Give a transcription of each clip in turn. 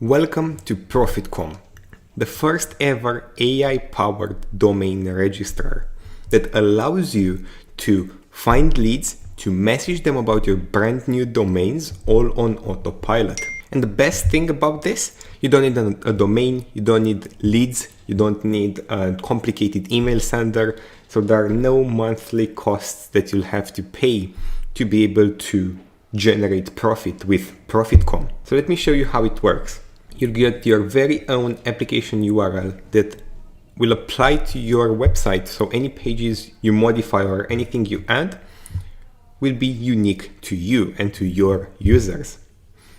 Welcome to ProfitCom, the first ever AI-powered domain registrar that allows you to find leads, to message them about your brand new domains all on autopilot. And the best thing about this, you don't need a domain, you don't need leads, you don't need a complicated email sender, so there are no monthly costs that you'll have to pay to be able to generate profit with ProfitCom. So let me show you how it works. You'll get your very own application URL that will apply to your website. So any pages you modify or anything you add will be unique to you and to your users.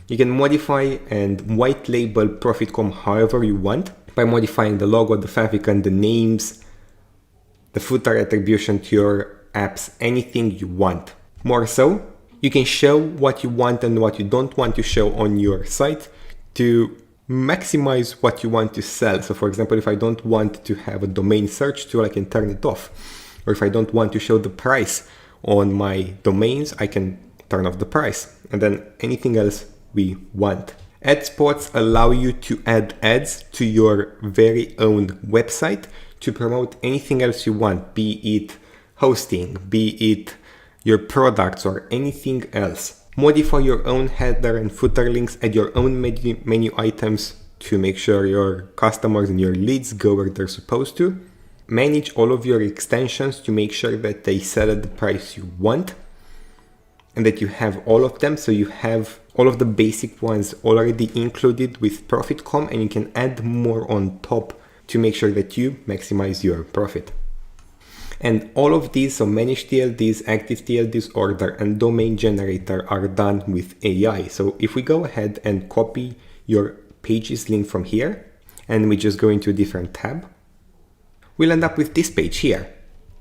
You can modify and white label ProfitCom however you want by modifying the logo, the favicon, the names, the footer attribution to your apps, anything you want. More so, you can show what you want and what you don't want to show on your site to maximize what you want to sell. So for example, if I don't want to have a domain search tool, I can turn it off. Or if I don't want to show the price on my domains, I can turn off the price. And then anything else we want. Ad spots allow you to add ads to your very own website to promote anything else you want, be it hosting, be it your products or anything else. Modify your own header and footer links, add your own menu items to make sure your customers and your leads go where they're supposed to. Manage all of your extensions to make sure that they sell at the price you want and that you have all of them. So you have all of the basic ones already included with ProfitCom, and you can add more on top to make sure that you maximize your profit. And all of these, so manage TLDs, active TLDs, order, and domain generator are done with AI. So if we go ahead and copy your pages link from here, and we just go into a different tab, we'll end up with this page here.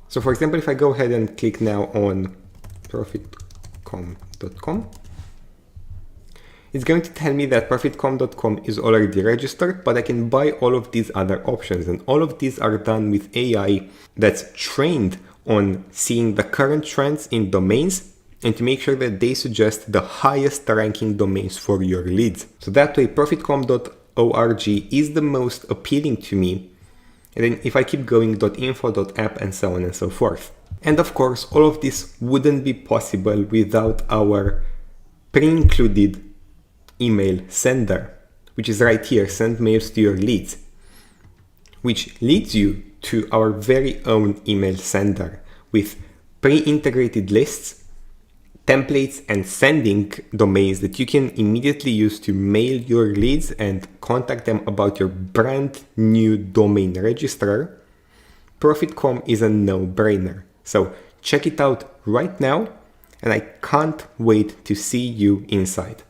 So for example, if I go ahead and click now on ProfitCom.com, it's going to tell me that ProfitCom.com is already registered, but I can buy all of these other options. And all of these are done with AI that's trained on seeing the current trends in domains and to make sure that they suggest the highest ranking domains for your leads. So that way, ProfitCom.org is the most appealing to me. And then if I keep going, .info, .app, and so on and so forth. And of course, all of this wouldn't be possible without our pre-included email sender, which is right here, send mails to your leads, which leads you to our very own email sender with pre-integrated lists, templates, and sending domains that you can immediately use to mail your leads and contact them about your brand new domain registrar. ProfitCom is a no-brainer. So check it out right now, and I can't wait to see you inside.